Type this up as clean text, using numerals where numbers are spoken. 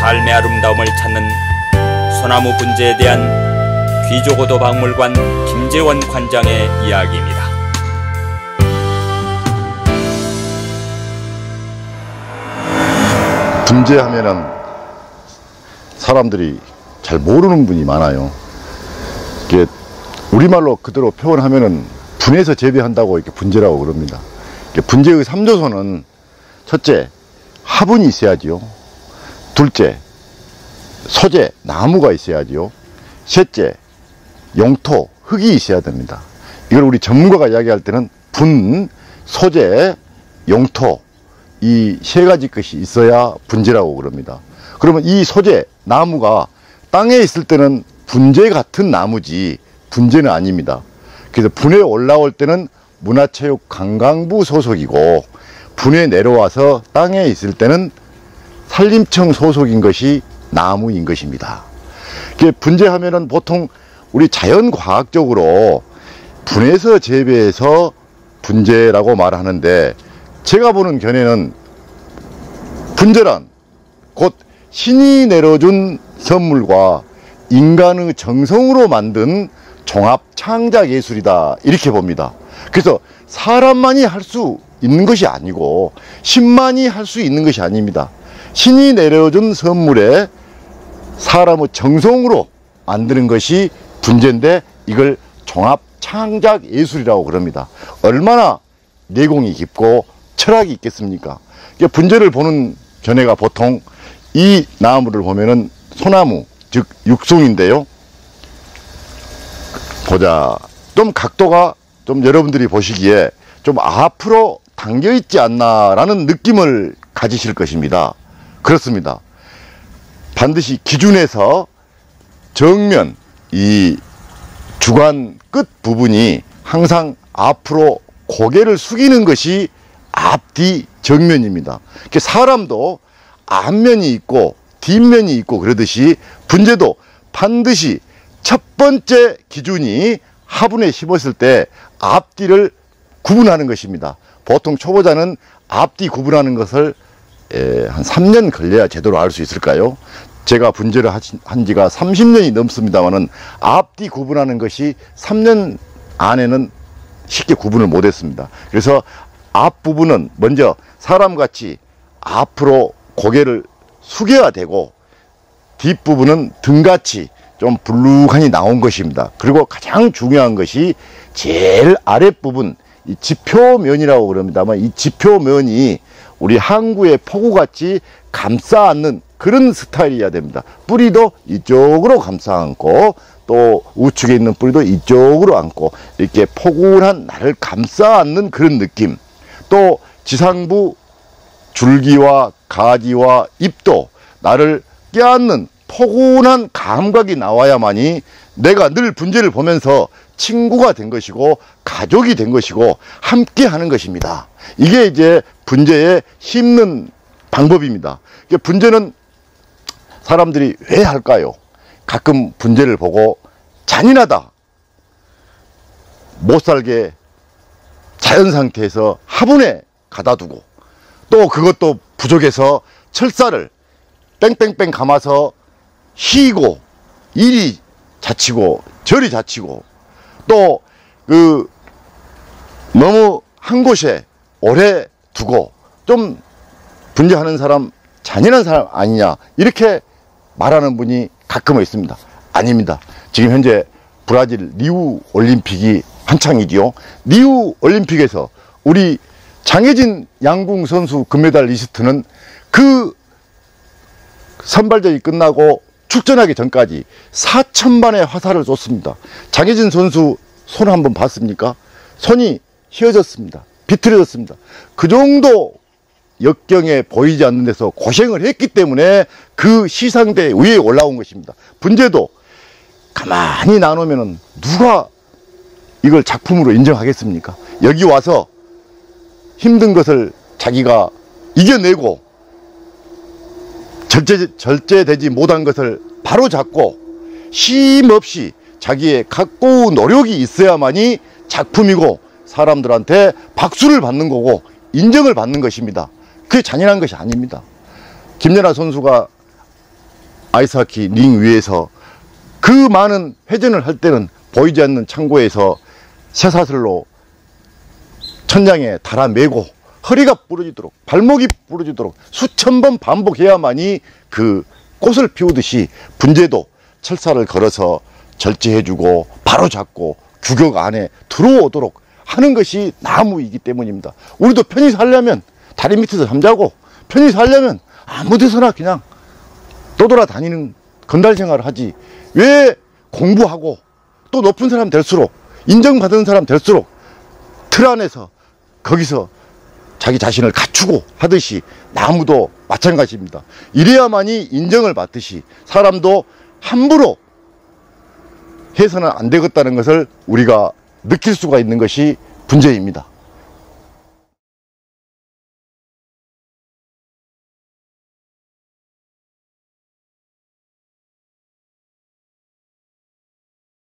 삶의 아름다움을 찾는 소나무 분재에 대한 귀족오도 박물관 김재원 관장의 이야기입니다. 분재하면은 사람들이 잘 모르는 분이 많아요. 이게 우리말로 그대로 표현하면은 분해서 재배한다고 이렇게 분재라고 그럽니다. 분재의 3조소는 첫째, 화분이 있어야지요. 둘째, 소재, 나무가 있어야지요. 셋째, 용토, 흙이 있어야 됩니다. 이걸 우리 전문가가 이야기할 때는 분, 소재, 용토, 이 세 가지 것이 있어야 분재라고 그럽니다. 그러면 이 소재, 나무가 땅에 있을 때는 분재 같은 나무지 분재는 아닙니다. 그래서 분에 올라올 때는 문화체육관광부 소속이고 분에 내려와서 땅에 있을 때는 산림청 소속인 것이 나무인 것입니다. 분재하면은 보통 우리 자연과학적으로 분해서 재배해서 분재라고 말하는데, 제가 보는 견해는 분재란 곧 신이 내려준 선물과 인간의 정성으로 만든 종합 창작 예술이다, 이렇게 봅니다. 그래서 사람만이 할 수 있는 것이 아니고 신만이 할 수 있는 것이 아닙니다. 신이 내려준 선물에 사람의 정성으로 만드는 것이 분재인데, 이걸 종합 창작 예술이라고 그럽니다. 얼마나 내공이 깊고 철학이 있겠습니까? 분재를 보는 견해가 보통 이 나무를 보면은 소나무, 즉 육송인데요. 보자. 좀 각도가 좀 여러분들이 보시기에 좀 앞으로 당겨 있지 않나라는 느낌을 가지실 것입니다. 그렇습니다. 반드시 기준에서 정면, 이 주관 끝 부분이 항상 앞으로 고개를 숙이는 것이 앞뒤 정면입니다. 사람도 앞면이 있고 뒷면이 있고 그러듯이 분재도 반드시 첫 번째 기준이 화분에 심었을 때 앞뒤를 구분하는 것입니다. 보통 초보자는 앞뒤 구분하는 것을 한 3년 걸려야 제대로 알 수 있을까요? 제가 분재를 한 지가 30년이 넘습니다만은 앞뒤 구분하는 것이 3년 안에는 쉽게 구분을 못했습니다. 그래서 앞부분은 먼저 사람같이 앞으로 고개를 숙여야 되고, 뒷부분은 등같이 좀 불룩하니 나온 것입니다. 그리고 가장 중요한 것이 제일 아랫부분, 이 지표면이라고 그럽니다만, 이 지표면이 우리 항구의 포구같이 감싸 안는 그런 스타일이어야 됩니다. 뿌리도 이쪽으로 감싸 안고, 또 우측에 있는 뿌리도 이쪽으로 안고, 이렇게 포근한 나를 감싸 안는 그런 느낌. 또 지상부 줄기와 가지와 잎도 나를 껴안는 포근한 감각이 나와야만이 내가 늘 분재를 보면서 친구가 된 것이고 가족이 된 것이고 함께 하는 것입니다. 이게 이제 분재의 심는 방법입니다. 분재는 사람들이 왜 할까요? 가끔 분재를 보고 잔인하다, 못 살게 자연 상태에서 화분에 가다 두고, 또 그것도 부족해서 철사를 뺑뺑뺑 감아서 휘고 이리 자치고 저리 자치고, 또 너무 한 곳에 오래 두고 좀 분재하는 사람 잔인한 사람 아니냐, 이렇게 말하는 분이 가끔은 있습니다. 아닙니다. 지금 현재 브라질 리우 올림픽이 한창이지요. 리우 올림픽에서 우리 장혜진 양궁 선수 금메달 리스트는 그 선발전이 끝나고 출전하기 전까지 4,000발의 화살을 쏘습니다. 장혜진 선수 손 한번 봤습니까? 손이 휘어졌습니다. 비틀어졌습니다. 그 정도 역경에 보이지 않는 데서 고생을 했기 때문에 그 시상대 위에 올라온 것입니다. 분재도 가만히 나누면은 누가 이걸 작품으로 인정하겠습니까? 여기 와서 힘든 것을 자기가 이겨내고 절제되지 못한 것을 바로 잡고 쉼없이 자기의 각고의 노력이 있어야만이 작품이고 사람들한테 박수를 받는 거고 인정을 받는 것입니다. 그게 잔인한 것이 아닙니다. 김연아 선수가 아이스하키 링 위에서 그 많은 회전을 할 때는 보이지 않는 창고에서 쇠사슬로 천장에 달아매고 허리가 부러지도록 발목이 부러지도록 수천 번 반복해야만이 그 꽃을 피우듯이 분재도 철사를 걸어서 절제해주고 바로 잡고 규격 안에 들어오도록 하는 것이 나무이기 때문입니다. 우리도 편히 살려면 다리 밑에서 잠자고 편히 살려면 아무 데서나 그냥 떠돌아다니는 건달 생활을 하지, 왜 공부하고 또 높은 사람 될수록 인정받은 사람 될수록 틀 안에서 거기서 자기 자신을 갖추고 하듯이 나무도 마찬가지입니다. 이래야만이 인정을 받듯이 사람도 함부로 해서는 안 되겠다는 것을 우리가 느낄 수가 있는 것이 분재입니다.